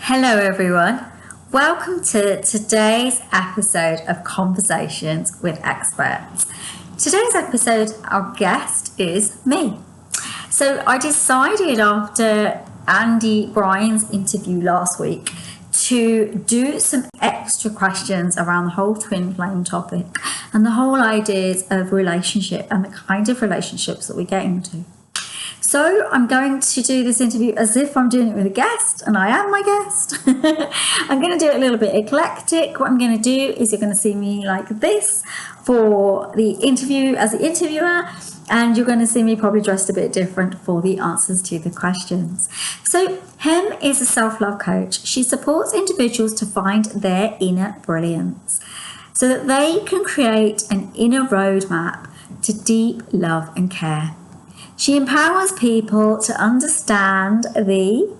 Hello everyone, welcome to today's episode of Conversations with Experts. Today's episode, our guest is me. So I decided after Andy Bryan's interview last week to do some extra questions around the whole twin flame topic and the whole ideas of relationship and the kind of relationships that we get into. So I'm going to do this interview as if I'm doing it with a guest, and I am my guest. I'm going to do it a little bit eclectic. What I'm going to do is you're going to see me like this for the interview as the interviewer, and you're going to see me probably dressed a bit different for the answers to the questions. So Hem is a self-love coach. She supports individuals to find their inner brilliance so that they can create an inner roadmap to deep love and care. She empowers people to understand the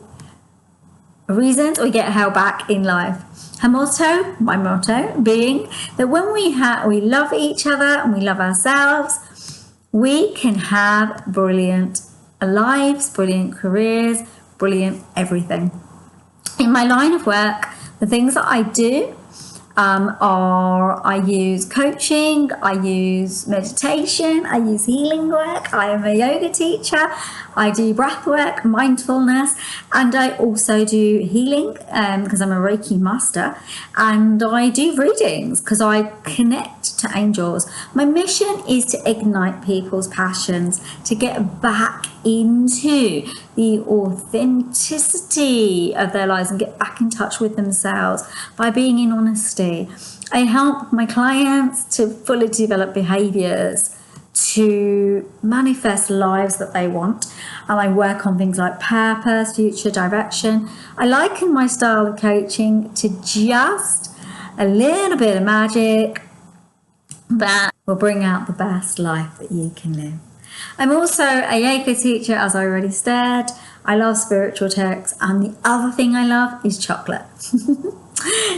reasons we get held back in life. Her motto, my motto, being that when we love each other and we love ourselves, we can have brilliant lives, brilliant careers, brilliant everything. In my line of work, the things that I do I use coaching, I use meditation, I use healing work, I am a yoga teacher, I do breath work, mindfulness, and I also do healing because I'm a Reiki master, and I do readings because I connect to angels. My mission is to ignite people's passions, to get back into the authenticity of their lives and get back in touch with themselves by being in honesty. I help my clients to fully develop behaviors to manifest lives that they want, and I work on things like purpose, future direction. I liken my style of coaching to just a little bit of magic that will bring out the best life that you can live. I'm also a yoga teacher, as I already said. I love spiritual texts, and the other thing I love is chocolate.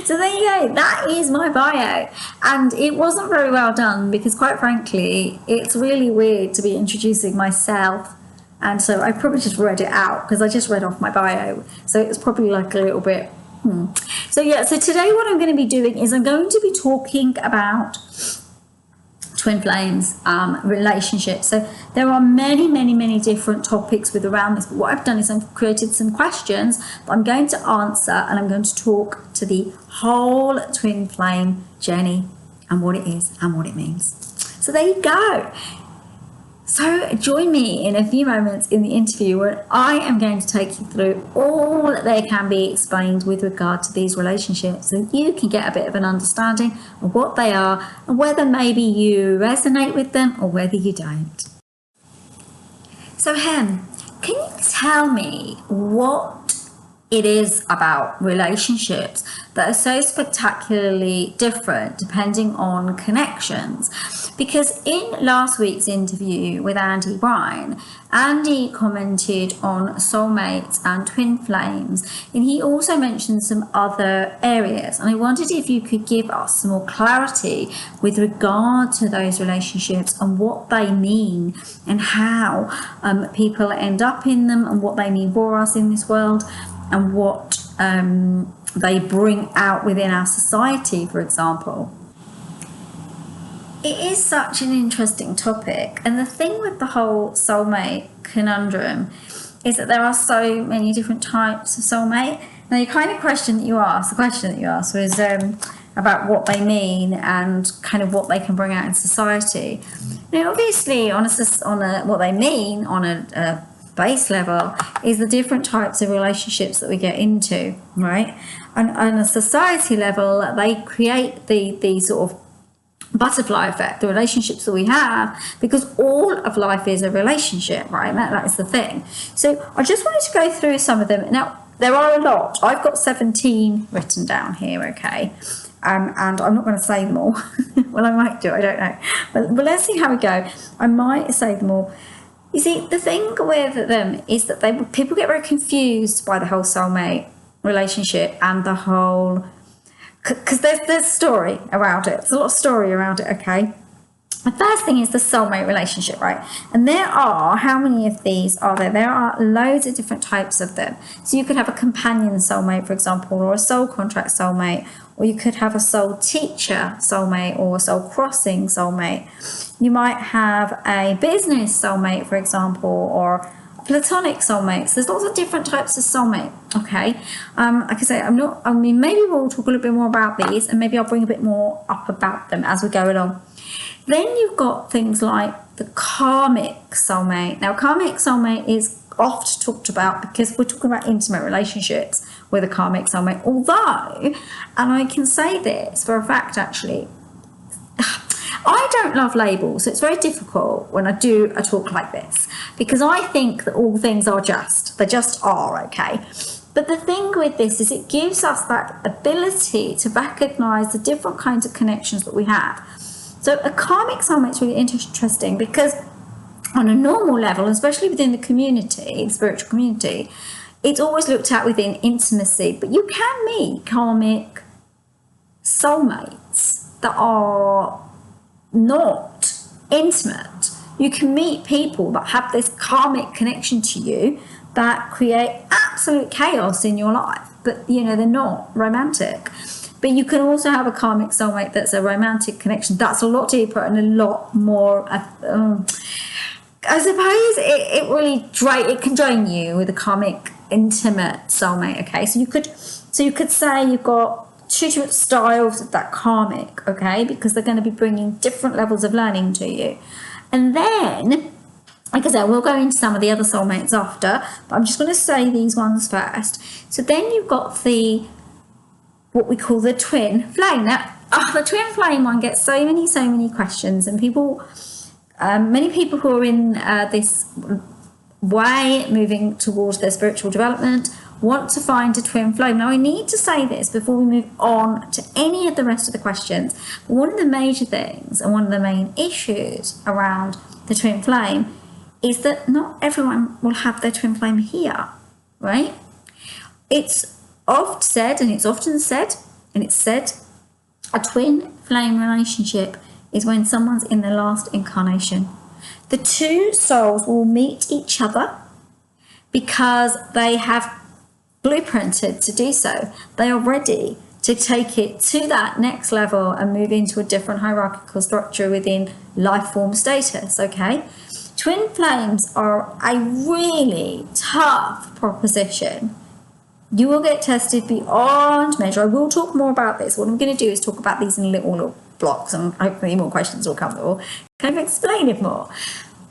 So there you go, that is my bio. And it wasn't very well done because, quite frankly, it's really weird to be introducing myself. And so I probably just read it out because I just read off my bio. So it's probably like a little bit, So today what I'm going to be doing is I'm going to be talking about twin flames, relationships. So there are many different topics around this, but what I've done is I've created some questions that I'm going to answer, and I'm going to talk to the whole twin flame journey and what it is and what it means. So there you go. So join me in a few moments in the interview where I am going to take you through all that there can be explained with regard to these relationships, so you can get a bit of an understanding of what they are and whether maybe you resonate with them or whether you don't. So Hem, can you tell me what it is about relationships that are so spectacularly different depending on connections? Because in last week's interview with Andy Bryan, Andy commented on soulmates and twin flames, and he also mentioned some other areas, and I wondered if you could give us some more clarity with regard to those relationships and what they mean and how people end up in them and what they mean for us in this world, and what they bring out within our society, for example. It is such an interesting topic, and the thing with the whole soulmate conundrum is that there are so many different types of soulmate. Now, the question that you asked was about what they mean and kind of what they can bring out in society. Now, obviously, what they mean on a base level is the different types of relationships that we get into, right? And on a society level, they create the sort of butterfly effect, the relationships that we have, because all of life is a relationship, right? That is the thing. So I just wanted to go through some of them. Now, there are a lot. I've got 17 written down here, okay? And I'm not going to say them all. Well, I might do, I don't know. But let's see how we go. I might say them all. You see, the thing with them is that people get very confused by the whole soulmate relationship and the whole... Because there's story around it. There's a lot of story around it, okay? The first thing is the soulmate relationship, right? And there are, how many of these are there? There are loads of different types of them. So you could have a companion soulmate, for example, or a soul contract soulmate, or you could have a soul teacher soulmate or a soul crossing soulmate. You might have a business soulmate, for example, or platonic soulmates. There's lots of different types of soulmate, okay? Like I say, maybe we'll talk a little bit more about these, and maybe I'll bring a bit more up about them as we go along. Then you've got things like the karmic soulmate. Now, karmic soulmate is oft talked about because we're talking about intimate relationships with a karmic soulmate. Although, and I can say this for a fact actually, I don't love labels, so it's very difficult when I do a talk like this, because I think that all things are just. They just are, okay? But the thing with this is it gives us that ability to recognise the different kinds of connections that we have. So a karmic soulmate is really interesting because on a normal level, especially within the community, the spiritual community, it's always looked at within intimacy. But you can meet karmic soulmates that are not intimate. You can meet people that have this karmic connection to you that create absolute chaos in your life, but they're not romantic. But you can also have a karmic soulmate that's a romantic connection. That's a lot deeper and a lot more. I suppose it can drain you with a karmic intimate soulmate. Okay, so you could say you've got two different styles of that karmic. Okay, because they're going to be bringing different levels of learning to you. And then, like I said, we'll go into some of the other soulmates after. But I'm just going to say these ones first. So then you've got what we call the twin flame. Now, the twin flame one gets so many questions, and many people who are in this way, moving towards their spiritual development, want to find a twin flame. Now, I need to say this before we move on to any of the rest of the questions. But one of the major things and one of the main issues around the twin flame is that not everyone will have their twin flame here, right? It's often said, a twin flame relationship is when someone's in their last incarnation. The two souls will meet each other because they have blueprinted to do so. They are ready to take it to that next level and move into a different hierarchical structure within life form status, okay? Twin flames are a really tough proposition. You will get tested beyond measure. I will talk more about this. What I'm going to do is talk about these in little blocks, and hopefully more questions will come that will kind of explain it more.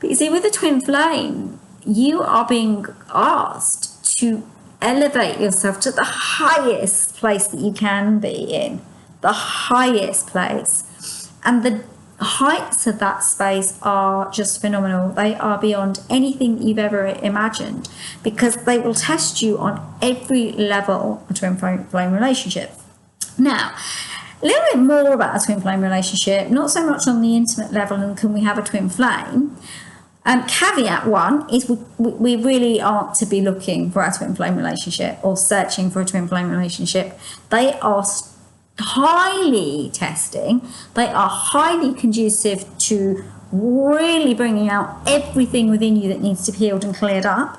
But you see, with the twin flame, you are being asked to elevate yourself to the highest place that you can be in, the highest place. And the heights of that space are just phenomenal. They are beyond anything that you've ever imagined, because they will test you on every level of a twin flame relationship. Now, a little bit more about a twin flame relationship, not so much on the intimate level and can we have a twin flame. Caveat one is we really aren't to be looking for a twin flame relationship or searching for a twin flame relationship. They are highly testing. They are highly conducive to really bringing out everything within you that needs to be healed and cleared up.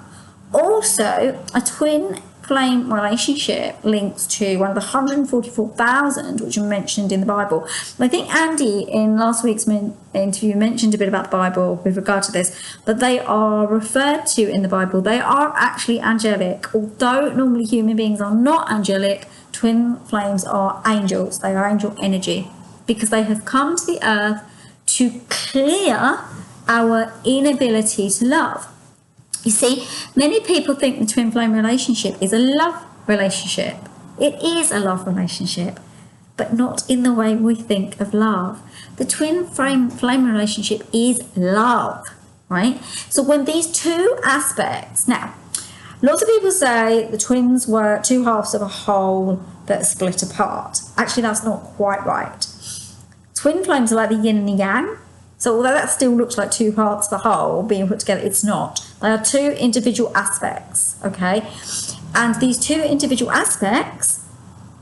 Also, a twin flame relationship links to one of the 144,000 which are mentioned in the Bible. I think Andy in last week's interview mentioned a bit about the Bible with regard to this, but they are referred to in the Bible. They are actually angelic. Although normally human beings are not angelic, twin flames are angels. They are angel energy because they have come to the earth to clear our inability to love. You see, many people think the twin flame relationship is a love relationship. It is a love relationship, but not in the way we think of love. The twin flame relationship is love, right? So when these two aspects, now, lots of people say the twins were two halves of a whole that split apart. Actually, that's not quite right. Twin flames are like the yin and the yang. So although that still looks like two parts of a whole being put together, it's not. They are two individual aspects, okay? And these two individual aspects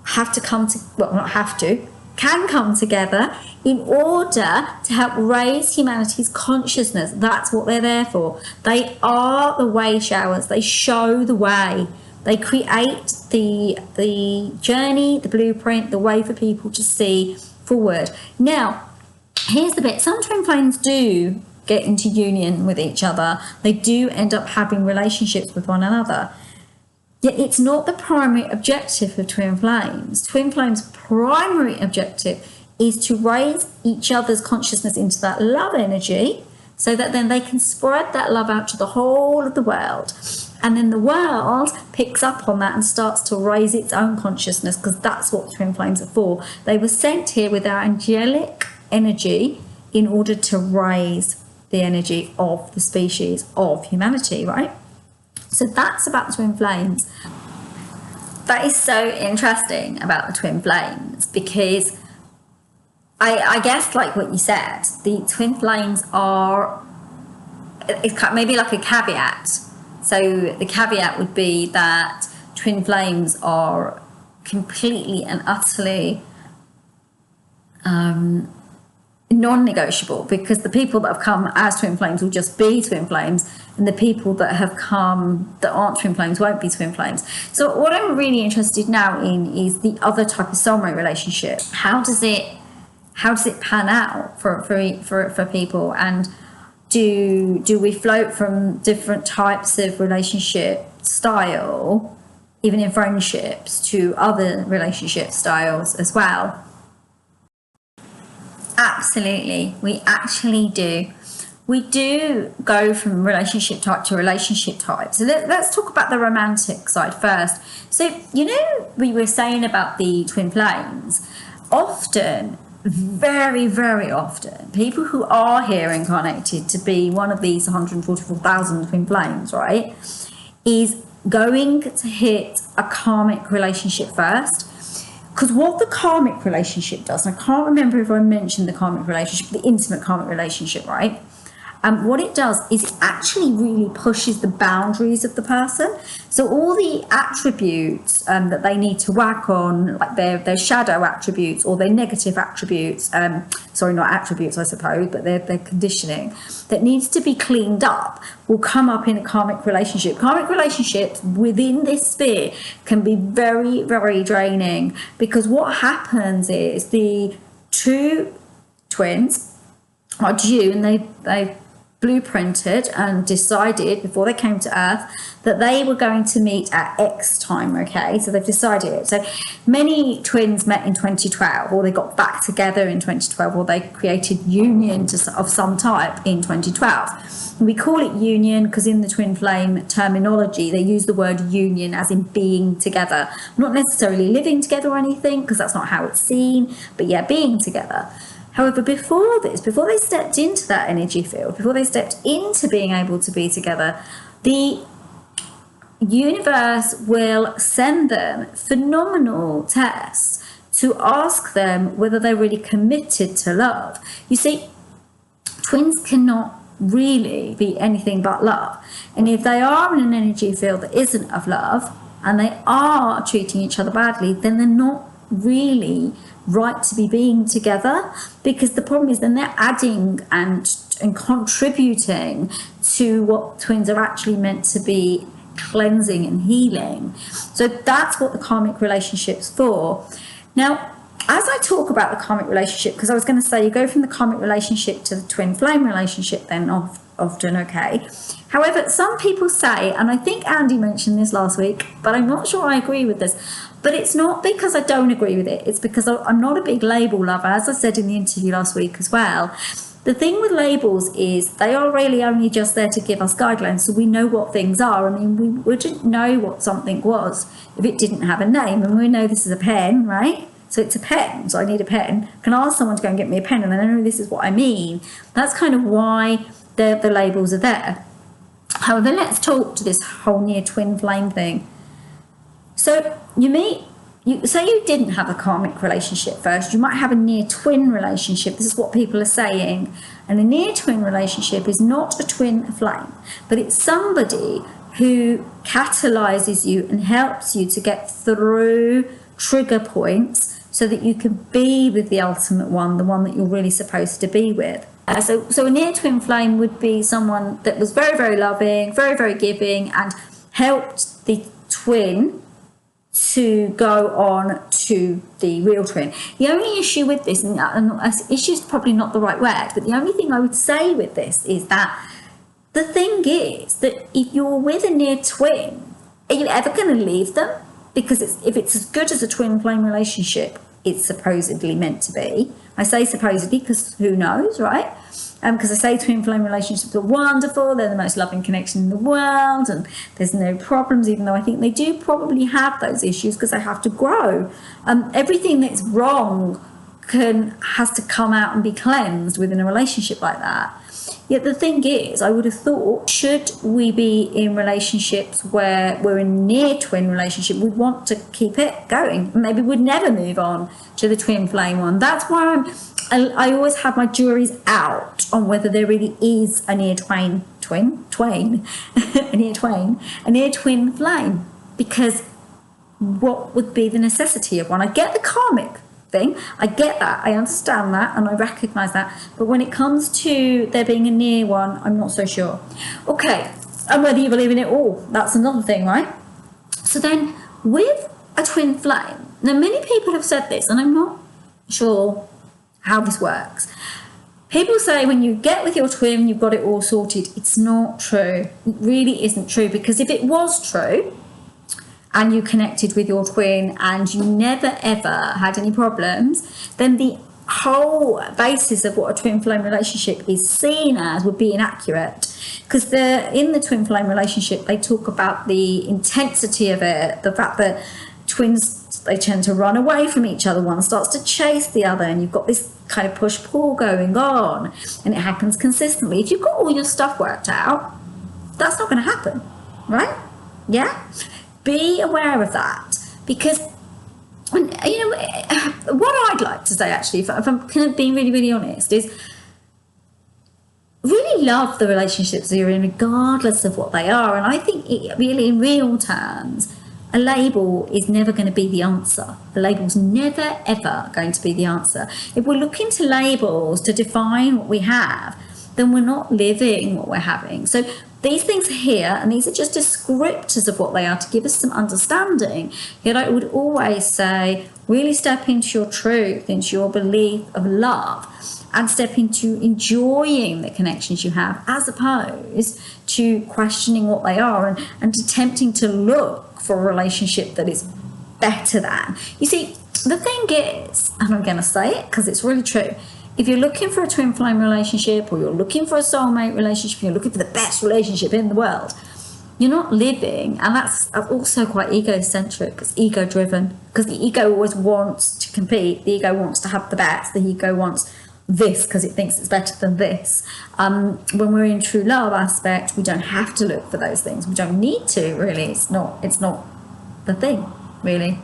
have to come to, well, not have to, can come together in order to help raise humanity's consciousness. That's what they're there for. They are the way showers. They show the way. They create the journey, the blueprint, the way for people to see forward. Now, here's the bit. Some twin flames do get into union with each other. They do end up having relationships with one another. Yet it's not the primary objective of twin flames. Twin flames' primary objective is to raise each other's consciousness into that love energy, so that then they can spread that love out to the whole of the world. And then the world picks up on that and starts to raise its own consciousness, because that's what twin flames are for. They were sent here with our angelic energy in order to raise the energy of the species of humanity, right? So that's about the twin flames. That is so interesting about the twin flames, because I guess, like what you said, the twin flames are, it's maybe like a caveat. So the caveat would be that twin flames are completely and utterly non-negotiable, because the people that have come as twin flames will just be twin flames, and the people that have come that aren't twin flames won't be twin flames. So what I'm really interested now in is the other type of soulmate relationship. How does it pan out for people, and do we float from different types of relationship style, even in friendships, to other relationship styles as well? Absolutely, we actually do. We do go from relationship type to relationship type. So let's talk about the romantic side first. So, you know, we were saying about the twin flames. Often, very, very often, people who are here incarnated to be one of these 144,000 twin flames, right, is going to hit a karmic relationship first. Because what the karmic relationship does, and I can't remember if I mentioned the karmic relationship, the intimate karmic relationship, right? What it does is it actually really pushes the boundaries of the person. So all the attributes that they need to work on, like their shadow attributes or their negative attributes, sorry, not attributes, I suppose, but their conditioning that needs to be cleaned up, will come up in a karmic relationship. Karmic relationships within this sphere can be very, very draining, because what happens is the two twins are due, and they blueprinted and decided before they came to Earth that they were going to meet at X time, okay? So they've decided it. So many twins met in 2012, or they got back together in 2012, or they created union of some type in 2012. And we call it union because in the twin flame terminology, they use the word union as in being together. Not necessarily living together or anything, because that's not how it's seen, but yeah, being together. However, before this, before they stepped into that energy field, before they stepped into being able to be together, the universe will send them phenomenal tests to ask them whether they're really committed to love. You see, twins cannot really be anything but love. And if they are in an energy field that isn't of love, and they are treating each other badly, then they're not really right to be being together, because the problem is then they're adding and contributing to what twins are actually meant to be cleansing and healing. So that's what the karmic relationship's for. Now, as I talk about the karmic relationship, because I was going to say you go from the karmic relationship to the twin flame relationship then often, okay? However, some people say, and I think Andy mentioned this last week, but I'm not sure I agree with this, but it's not because I don't agree with it. It's because I'm not a big label lover, as I said in the interview last week as well. The thing with labels is they are really only just there to give us guidelines so we know what things are. I mean, we wouldn't know what something was if it didn't have a name. And we know this is a pen, right? So it's a pen, so I need a pen. I can ask someone to go and get me a pen, and then I know this is what I mean. That's kind of why the labels are there. However, let's talk to this whole near twin flame thing. So say you didn't have a karmic relationship first, you might have a near twin relationship. This is what people are saying. And a near twin relationship is not a twin flame, but it's somebody who catalyzes you and helps you to get through trigger points so that you can be with the ultimate one, the one that you're really supposed to be with. So a near twin flame would be someone that was very, very loving, very, very giving, and helped the twin to go on to the real twin. The only issue with this, and issue is probably not the right word, but the only thing I would say with this is that the thing is that if you're with a near twin, are you ever going to leave them? Because if it's as good as a twin flame relationship, it's supposedly meant to be. I say supposedly because who knows, right? Because I say twin flame relationships are wonderful, they're the most loving connection in the world, and there's no problems, even though I think they do probably have those issues because they have to grow. Everything that's wrong has to come out and be cleansed within a relationship like that. Yet the thing is, I would have thought, should we be in relationships where we're in a near twin relationship, we'd want to keep it going. Maybe we'd never move on to the twin flame one. That's why I always have my juries out on whether there really is a near twin flame, because what would be the necessity of one? I get the karmic thing, I get that, I understand that, and I recognise that, but when it comes to there being a near one, I'm not so sure. Okay, and whether you believe in it all, that's another thing, right? So then with a twin flame, now many people have said this, and I'm not sure how this works. People say when you get with your twin, you've got it all sorted. It's not true. It really isn't true, because if it was true, and you connected with your twin and you never ever had any problems, then the whole basis of what a twin flame relationship is seen as would be inaccurate. Because in the twin flame relationship, they talk about the intensity of it, the fact that twins, they tend to run away from each other, one starts to chase the other, and you've got this kind of push-pull going on, and it happens consistently. If you've got all your stuff worked out, that's not going to happen, right? Yeah? Be aware of that, because you know what I'd like to say, actually, if I'm kind of being really, really honest, is really love the relationships that you're in, regardless of what they are. And I think really, in real terms, a label is never going to be the answer. A label's never ever going to be the answer. If we're looking to labels to define what we have, then we're not living what we're having. So these things are here, and these are just descriptors of what they are to give us some understanding. Yet I would always say, really step into your truth, into your belief of love, and step into enjoying the connections you have, as opposed to questioning what they are and attempting to look for a relationship that is better than. You see, the thing is, and I'm going to say it because it's really true, if you're looking for a twin flame relationship, or you're looking for a soulmate relationship, you're looking for the best relationship in the world, you're not living. And that's also quite egocentric. It's ego driven, because the ego always wants to compete. The ego wants to have the best. The ego wants this because it thinks it's better than this. When we're in true love aspect, we don't have to look for those things. We don't need to, really. It's not the thing, really.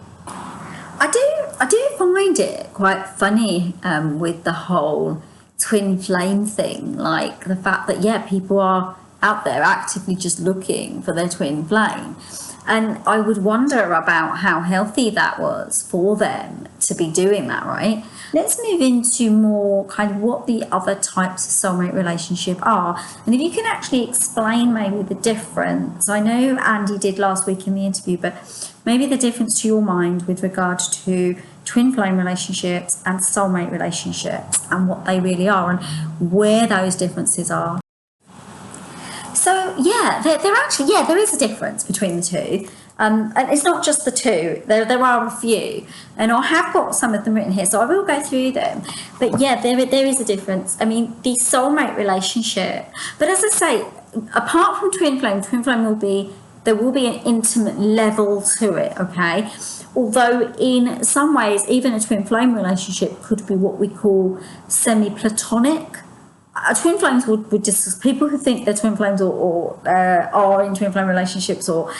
I do find it quite funny with the whole twin flame thing, like the fact that, yeah, people are out there actively just looking for their twin flame. And I would wonder about how healthy that was for them to be doing that, right? Let's move into more kind of what the other types of soulmate relationship are. And if you can actually explain maybe the difference. I know Andy did last week in the interview, but maybe the difference to your mind with regard to twin flame relationships and soulmate relationships, and what they really are and where those differences are. So yeah, there is a difference between the two. And it's not just the two, there are a few, and I have got some of them written here, so I will go through them. But yeah, there is a difference. I mean, the soulmate relationship, but as I say, apart from twin flame there will be an intimate level to it, okay? Although in some ways, even a twin flame relationship could be what we call semi-platonic. Twin flames would just, people who think they're twin flames or are in twin flame relationships, or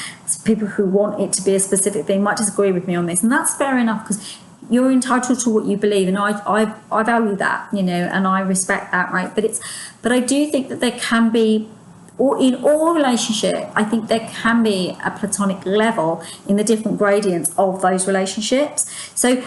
people who want it to be a specific thing, might disagree with me on this, and that's fair enough, because you're entitled to what you believe, and I value that, you know, and I respect that, right? But I do think that there can be, or in all relationship, I think there can be a platonic level in the different gradients of those relationships. So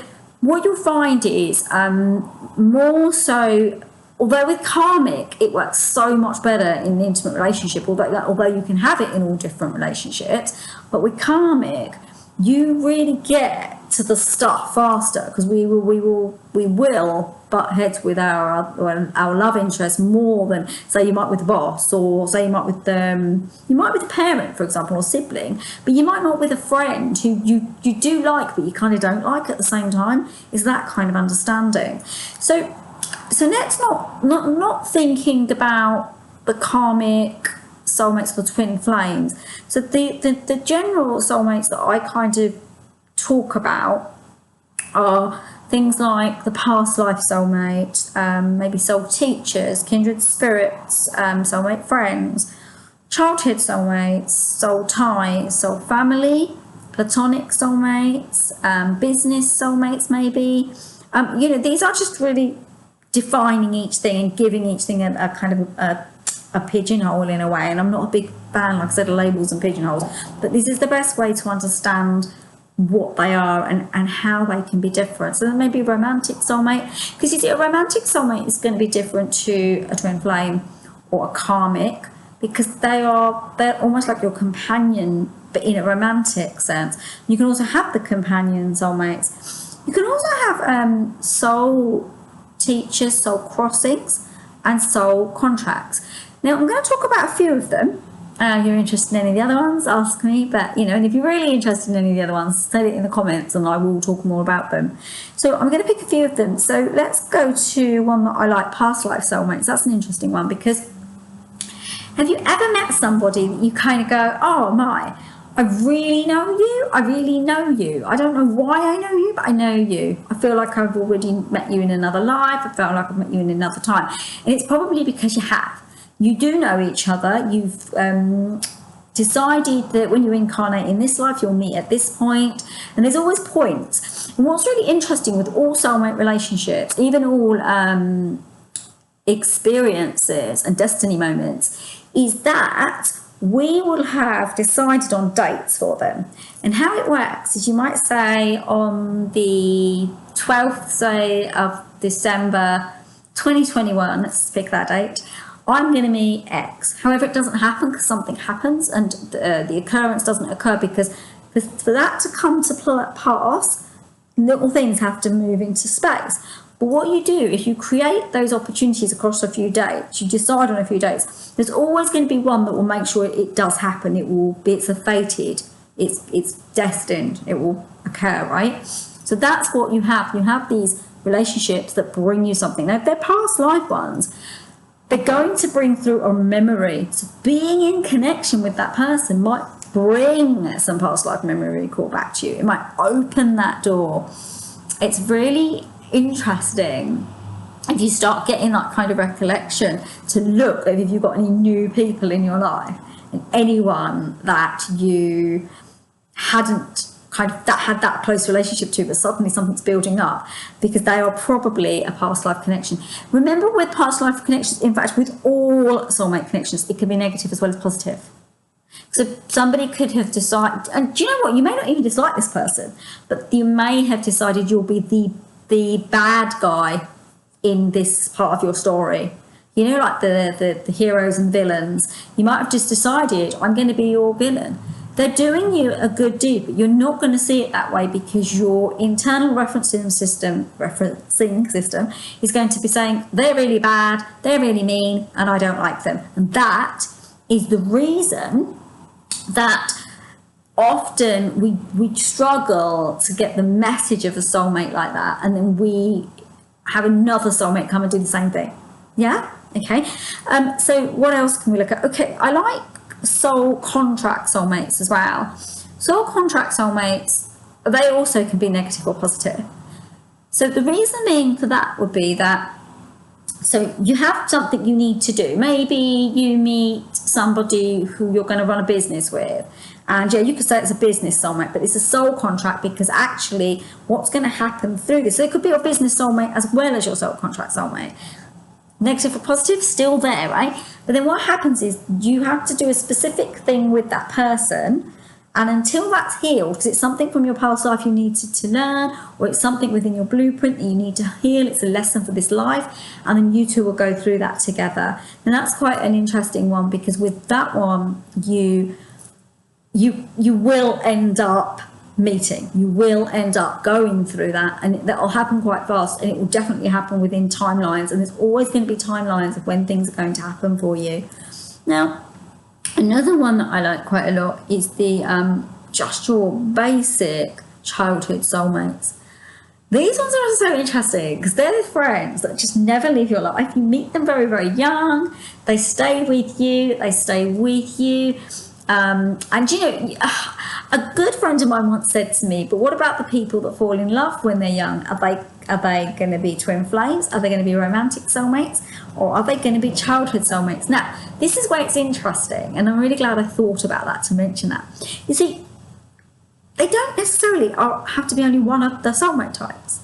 what you'll find is more so, although with karmic it works so much better in the intimate relationship, although you can have it in all different relationships, but with karmic you really get to the stuff faster, because we will butt heads with our love interest more than, say, you might with the boss, or say you might with a parent, for example, or sibling, but you might not with a friend who you do like but you kind of don't like at the same time. Is that kind of understanding. So let's not thinking about the karmic soulmates for twin flames. So the general soulmates that I kind of talk about are things like the past life soulmate, maybe soul teachers, kindred spirits, soulmate friends, childhood soulmates, soul ties, soul family, platonic soulmates, business soulmates maybe. These are just really defining each thing and giving each thing a kind of a pigeonhole in a way. And I'm not a big fan, like I said, of labels and pigeonholes, but this is the best way to understand what they are and how they can be different. So then maybe a romantic soulmate, because you see, a romantic soulmate is going to be different to a twin flame or a karmic, because they're almost like your companion, but in a romantic sense. You can also have the companion soulmates. You can also have soul teachers, soul crossings, and soul contracts. Now I'm going to talk about a few of them. If you're interested in any of the other ones, ask me. But, and if you're really interested in any of the other ones, say it in the comments and I will talk more about them. So I'm going to pick a few of them. So let's go to one that I like, past life soulmates. That's an interesting one, because have you ever met somebody that you kind of go, oh my, I really know you. I really know you. I don't know why I know you, but I know you. I feel like I've already met you in another life. I felt like I've met you in another time. And it's probably because you have. You do know each other. You've decided that when you incarnate in this life, you'll meet at this point. And there's always points. And what's really interesting with all soulmate relationships, even all experiences and destiny moments, is that we will have decided on dates for them. And how it works is, you might say on the 12th, say, of December 2021, let's pick that date, I'm going to meet X. However, it doesn't happen because something happens, and the occurrence doesn't occur, because for that to come to pass, little things have to move into space. But what you do, if you create those opportunities across a few dates, you decide on a few dates, there's always going to be one that will make sure it does happen. It's a fated, it's destined, it will occur, right? So that's what you have. You have these relationships that bring you something. Now, if they're past life ones, they're going to bring through a memory. So being in connection with that person might bring some past life memory recall back to you. It might open that door. It's really interesting if you start getting that kind of recollection to look at if you've got any new people in your life, and anyone that you hadn't had that close relationship to, but suddenly something's building up, because they are probably a past life connection. Remember, with past life connections, in fact with all soulmate connections, it can be negative as well as positive. So somebody could have decided, and do you know what, you may not even dislike this person, but you may have decided you'll be the bad guy in this part of your story. Like the heroes and villains. You might have just decided, I'm going to be your villain. They're doing you a good deed, but you're not going to see it that way, because your internal referencing system is going to be saying, they're really bad, they're really mean, and I don't like them. And that is the reason that often we struggle to get the message of a soulmate like that, and then we have another soulmate come and do the same thing. Yeah? Okay. So what else can we look at? Okay, I like soul contract soulmates as well. Soul contract soulmates, they also can be negative or positive. So the reasoning for that would be that, so you have something you need to do. Maybe you meet somebody who you're going to run a business with, and yeah, you could say it's a business soulmate, but it's a soul contract, because actually what's going to happen through this, so it could be your business soulmate as well as your soul contract soulmate. Negative or positive, still there, right? But then what happens is, you have to do a specific thing with that person, And until that's healed, because it's something from your past life you needed to learn, or it's something within your blueprint that you need to heal, it's a lesson for this life, and then you two will go through that together. And that's quite an interesting one, because with that one, you will end up meeting, you will end up going through that, and that'll happen quite fast, and it will definitely happen within timelines, and there's always going to be timelines of when things are going to happen for you. Now, another one that I like quite a lot is the just your basic childhood soulmates. These ones are so interesting because they're the friends that just never leave your life. You meet them very, very young, they stay with you, and you know, a good friend of mine once said to me, but what about the people that fall in love when they're young? Are they going to be twin flames? Are they going to be romantic soulmates? Or are they going to be childhood soulmates? Now, this is where it's interesting, and I'm really glad I thought about that to mention that. You see, they don't necessarily have to be only one of the soulmate types.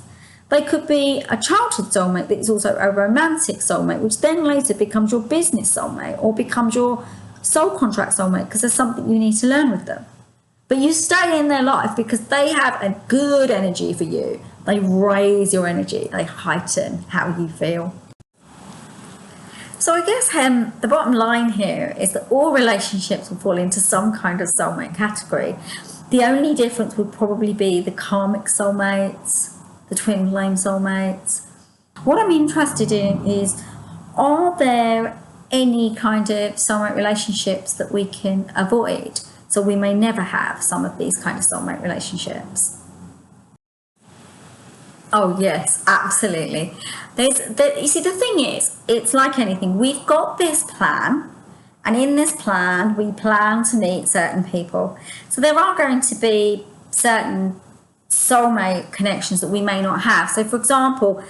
They could be a childhood soulmate that is also a romantic soulmate, which then later becomes your business soulmate or becomes your soul contract soulmate, because there's something you need to learn with them. But you stay in their life because they have a good energy for you. They raise your energy. They heighten how you feel. So I guess the bottom line here is that all relationships will fall into some kind of soulmate category. The only difference would probably be the karmic soulmates, the twin flame soulmates. What I'm interested in is, are there any kind of soulmate relationships that we can avoid, so we may never have some of these kind of soulmate relationships? Oh yes, absolutely. You see, the thing is, it's like anything. We've got this plan, and in this plan, we plan to meet certain people. So there are going to be certain soulmate connections that we may not have. So for example,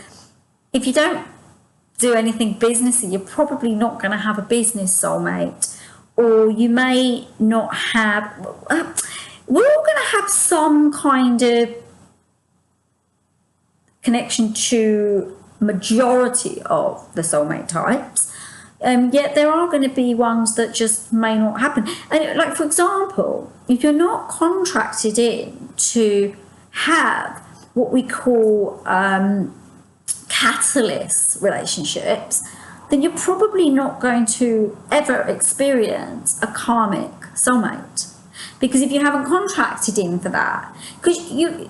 if you don't do anything businessy, you're probably not going to have a business soulmate, or you may not have, we're all going to have some kind of connection to majority of the soulmate types, yet there are going to be ones that just may not happen. And like, for example, if you're not contracted in to have what we call catalyst relationships, then you're probably not going to ever experience a karmic soulmate. Because if you haven't contracted in for that, because you're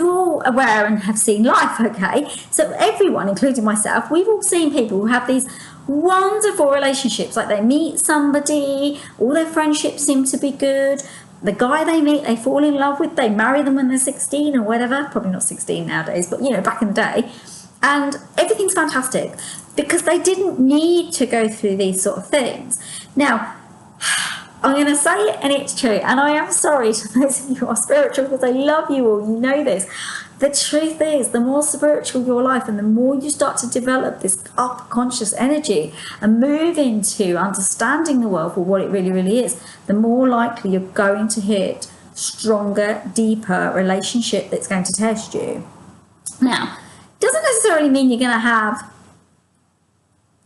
all aware and have seen life, okay? So everyone, including myself, we've all seen people who have these wonderful relationships. Like, they meet somebody, all their friendships seem to be good. The guy they meet, they fall in love with, they marry them when they're 16 or whatever. Probably not 16 nowadays, but, you know, back in the day. And everything's fantastic because they didn't need to go through these sort of things. Now, I'm going to say it, and it's true, and I am sorry to those of you who are spiritual, because I love you all, you know this. The truth is, the more spiritual your life and the more you start to develop this upper conscious energy and move into understanding the world for what it really, really is, the more likely you're going to hit stronger, deeper relationship that's going to test you. Now, it doesn't necessarily mean you're going to have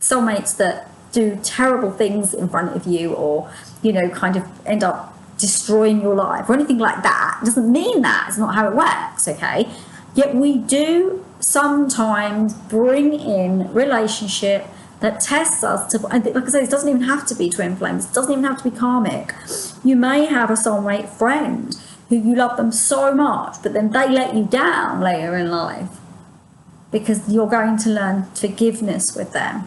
soulmates that do terrible things in front of you, or, you know, kind of end up destroying your life or anything like that. It doesn't mean that. It's not how it works, okay? Yet we do sometimes bring in relationship that tests us to, like I said, it doesn't even have to be twin flames. It doesn't even have to be karmic. You may have a soulmate friend who you love them so much, but then they let you down later in life because you're going to learn forgiveness with them,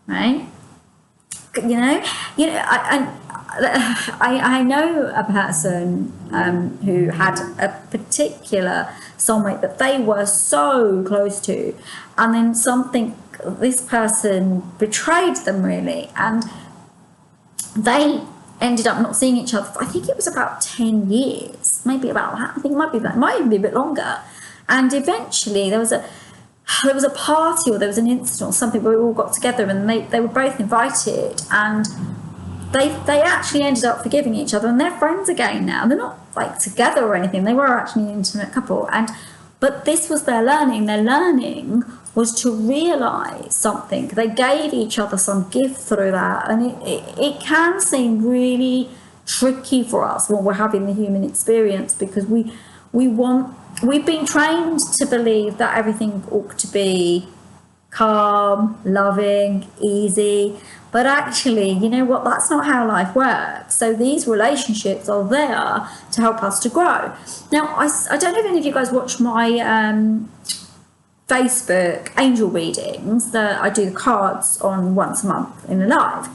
right? You know, I know a person who had a particular soulmate that they were so close to, and then this person betrayed them, really, and they ended up not seeing each other for, I think it was about 10 years, maybe about that. I think it might even be a bit longer. And eventually there was a party, or there was an incident or something where we all got together, and they were both invited, and they actually ended up forgiving each other, and they're friends again now. They're not like together or anything. They were actually an intimate couple, but this was their learning. Their learning was to realise something. They gave each other some gift through that, and it can seem really tricky for us when we're having the human experience, because we've been trained to believe that everything ought to be calm, loving, easy. But actually, you know what? That's not how life works. So these relationships are there to help us to grow. Now, I don't know if any of you guys watch my Facebook angel readings that I do the cards on once a month in the live.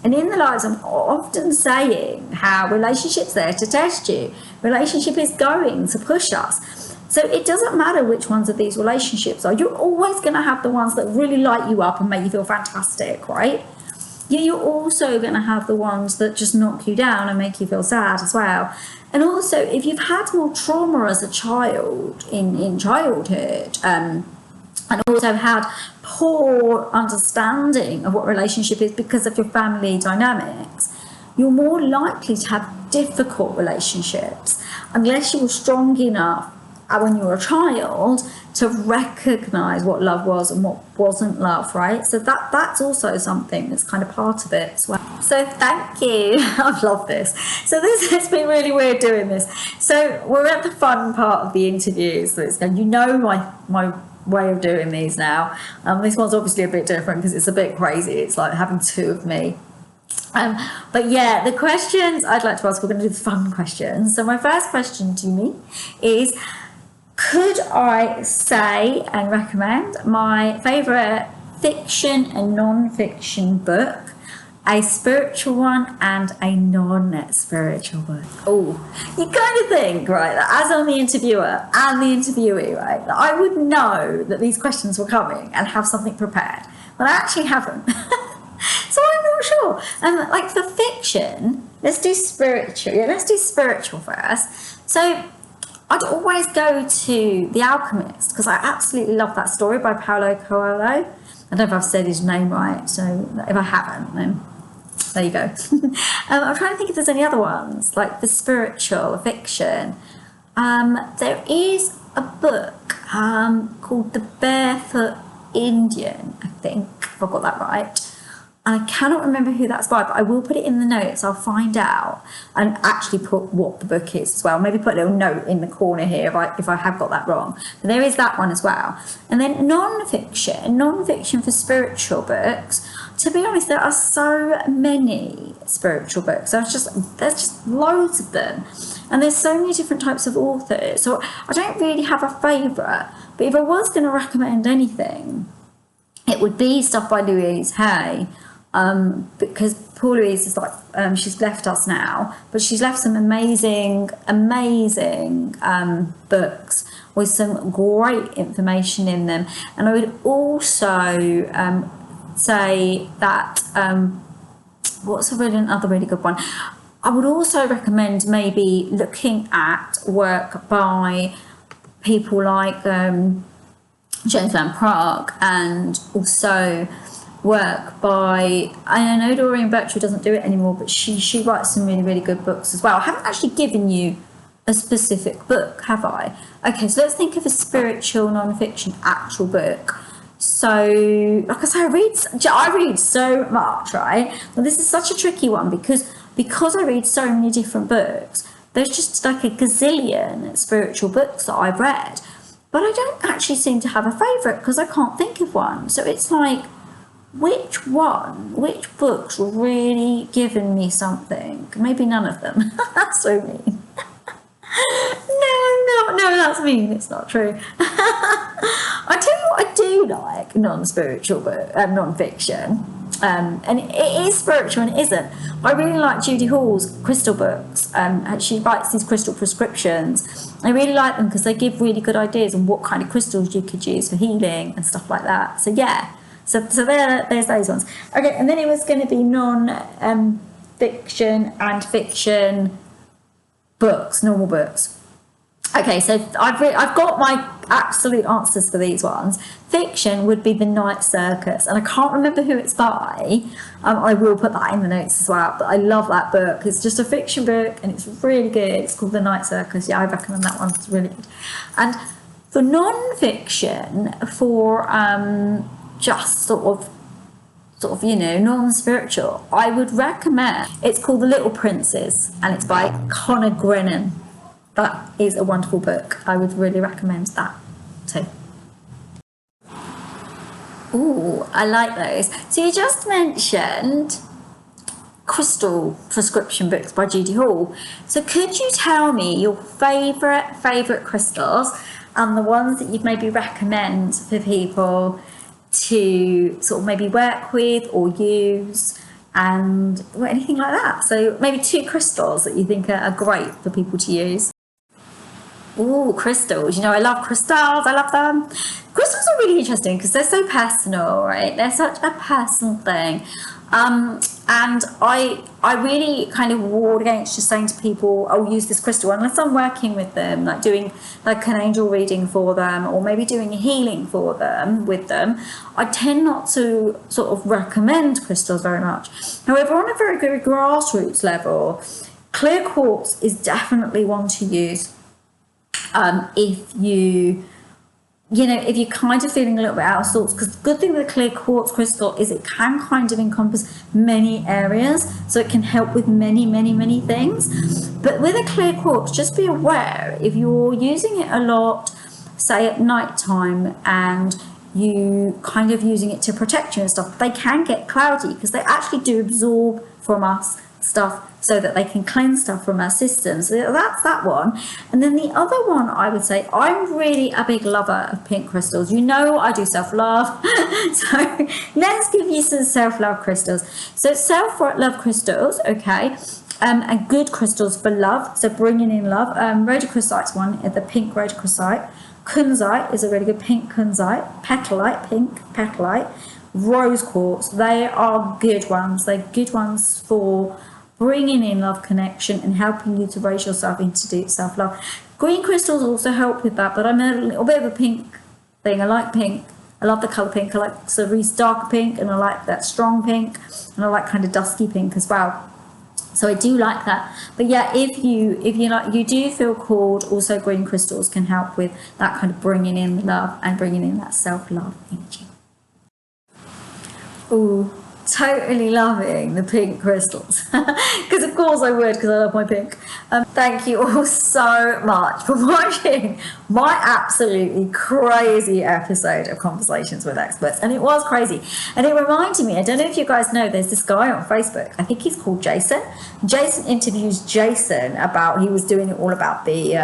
And in the lives, I'm often saying how relationships there to test you. Relationship is going to push us. So it doesn't matter which ones of these relationships are. You're always going to have the ones that really light you up and make you feel fantastic, right? You're also going to have the ones that just knock you down and make you feel sad as well. And also, if you've had more trauma as a child in childhood, and also had poor understanding of what relationship is because of your family dynamics, you're more likely to have difficult relationships unless you were strong enough when you were a child to recognize what love was and what wasn't love, right? So that's also something that's kind of part of it as well. So thank you. I love this. So this has been really weird doing this. So we're at the fun part of the interview. So it's, and you know my way of doing these now. This one's obviously a bit different because it's a bit crazy. It's like having two of me. But yeah, the questions I'd like to ask, we're going to do the fun questions. So my first question to me is, could I say and recommend my favourite fiction and non-fiction book, a spiritual one and a non-spiritual book? Oh, you kind of think, right, that as I'm the interviewer and the interviewee, right, that I would know that these questions were coming and have something prepared, but I actually haven't. So I'm not sure. Like for fiction, let's do spiritual. Yeah, let's do spiritual first. So I'd always go to The Alchemist because I absolutely love that story by Paolo Coehlo. I don't know if I've said his name right, so if I haven't, then there you go. I'm trying to think if there's any other ones, like the spiritual fiction. There is a book called The Barefoot Indian, I think, if I got that right. And I cannot remember who that's by, but I will put it in the notes. I'll find out and actually put what the book is as well. Maybe put a little note in the corner here if I have got that wrong. But there is that one as well. And then non-fiction for spiritual books. To be honest, there are so many spiritual books. There's just loads of them. And there's so many different types of authors. So I don't really have a favourite. But if I was going to recommend anything, it would be stuff by Louise Hay. Because poor Louise is like, she's left us now, but she's left some amazing books with some great information in them. And I would also say that, what's another really good one? I would also recommend maybe looking at work by people like James Van Praagh, and also work by, I know Doreen Virtue doesn't do it anymore, but she writes some really, really good books as well. I haven't actually given you a specific book, have I? Okay, so let's think of a spiritual non-fiction actual book. So, like I say, I read so much, right? Well, this is such a tricky one because I read so many different books. There's just like a gazillion spiritual books that I've read, but I don't actually seem to have a favourite because I can't think of one. So it's like, which book's really given me something? Maybe none of them. That's so mean. No, that's mean. It's not true. I tell you what I do like non-spiritual book, non-fiction. And it is spiritual and it isn't. I really like Judy Hall's crystal books. And she writes these crystal prescriptions. I really like them because they give really good ideas on what kind of crystals you could use for healing and stuff like that. So yeah. So there's those ones. Okay, and then it was going to be non-fiction and fiction books, normal books. Okay, so I've got my absolute answers for these ones. Fiction would be The Night Circus, and I can't remember who it's by. I will put that in the notes as well, but I love that book. It's just a fiction book, and it's really good. It's called The Night Circus. Yeah, I recommend that one. It's really good. And for non-fiction, for just sort of sort of, non-spiritual, I would recommend, it's called The Little Princes, and it's by Grennan. That is a wonderful book. I would really recommend that too. Ooh, I like those. So you just mentioned crystal prescription books by Judy Hall. So could you tell me your favourite crystals and the ones that you'd maybe recommend for people to sort of maybe work with or use, and anything like that? So maybe 2 crystals that you think are great for people to use. Ooh, crystals. I love crystals. I love them. Crystals are really interesting because they're so personal, right? They're such a personal thing. And I really kind of ward against just saying to people, oh, use this crystal, unless I'm working with them, like doing like an angel reading for them, or maybe doing a healing for them, with them. I tend not to sort of recommend crystals very much. However, on a very, very grassroots level, clear quartz is definitely one to use. If you're kind of feeling a little bit out of sorts, because the good thing with a clear quartz crystal is it can kind of encompass many areas, so it can help with many, many, many things. But with a clear quartz, just be aware, if you're using it a lot, say at night time, and you kind of using it to protect you and stuff, they can get cloudy because they actually do absorb from us stuff so that they can cleanse stuff from our systems. So that's that one. And then the other one, I would say, I'm really a big lover of pink crystals. I do self-love. So let's give you some self-love crystals. So self-love crystals, okay, and good crystals for love. So bringing in love. Rhodochrosite's one, the pink rhodochrosite. Kunzite is a really good pink kunzite. Petalite, pink petalite. Rose quartz, they are good ones. They're good ones for bringing in love connection and helping you to raise yourself into deep self-love. Green crystals also help with that, but I'm a little bit of a pink thing. I like pink. I love the colour pink. I like cerise dark pink, and I like that strong pink, and I like kind of dusky pink as well. So I do like that. But yeah, if you do feel called, also green crystals can help with that kind of bringing in love and bringing in that self-love energy. Ooh, totally loving the pink crystals. Because of course I would, because I love my pink. Thank you all so much for watching my absolutely crazy episode of Conversations with Experts. And it was crazy. And it reminded me, I don't know if you guys know, there's this guy on Facebook, I think he's called Jason. Jason interviews Jason about, he was doing it all about the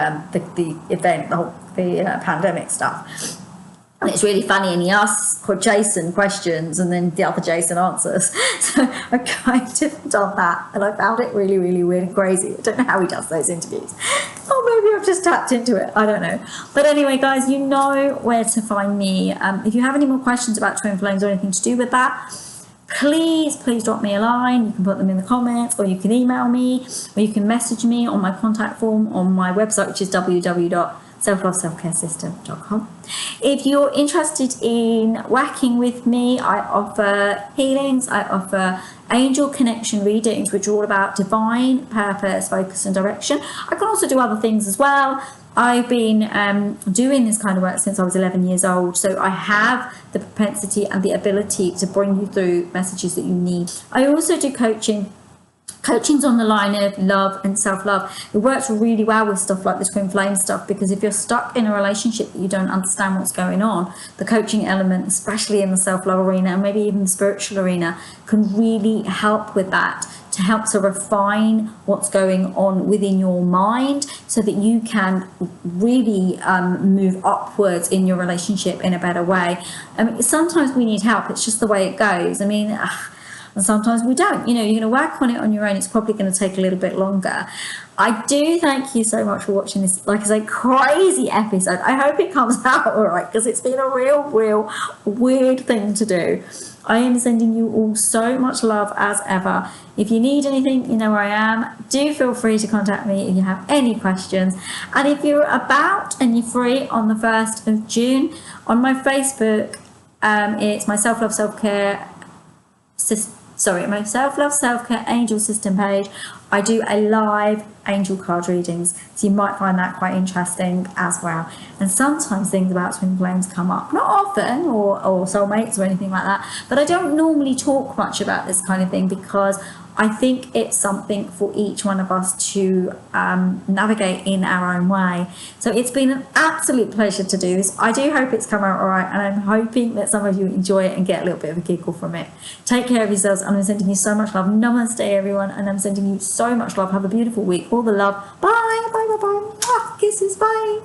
event, the pandemic stuff. And it's really funny, and he asks Jason questions and then the other Jason answers. So I kind of done that, and I found it really, really weird and crazy. I don't know how he does those interviews. Or maybe I've just tapped into it. I don't know. But anyway, guys, you know where to find me. If you have any more questions about twin flames or anything to do with that, please drop me a line. You can put them in the comments, or you can email me, or you can message me on my contact form on my website, which is www.selfloveselfcaresystem.com. If you're interested in working with me, I offer healings, I offer angel connection readings, which are all about divine purpose, focus and direction. I can also do other things as well. I've been doing this kind of work since I was 11 years old, so I have the propensity and the ability to bring you through messages that you need. I also do coaching. Coaching's on the line of love and self-love. It works really well with stuff like the twin flame stuff, because if you're stuck in a relationship that you don't understand what's going on, the coaching element, especially in the self-love arena and maybe even the spiritual arena, can really help with that, to help to refine what's going on within your mind so that you can really move upwards in your relationship in a better way. I mean, sometimes we need help. It's just the way it goes. I mean, and sometimes we don't. You're going to work on it on your own. It's probably going to take a little bit longer. I do thank you so much for watching this, like I say, crazy episode. I hope it comes out all right, because it's been a real weird thing to do. I am sending you all so much love as ever. If you need anything, you know where I am. Do feel free to contact me if you have any questions. And if you're about and you're free on the 1st of June, on my Facebook, it's my Self-Love Self-Care my self-love, self-care angel system page, I do a live angel card readings, so you might find that quite interesting as well. And sometimes things about twin flames come up, not often, or soulmates or anything like that, but I don't normally talk much about this kind of thing because I think it's something for each one of us to navigate in our own way. So it's been an absolute pleasure to do this. I do hope it's come out all right, and I'm hoping that some of you enjoy it and get a little bit of a giggle from it. Take care of yourselves, and I'm sending you so much love. Namaste, everyone, and I'm sending you so much love. Have a beautiful week. All the love. Bye, bye, bye, bye. Kisses, bye.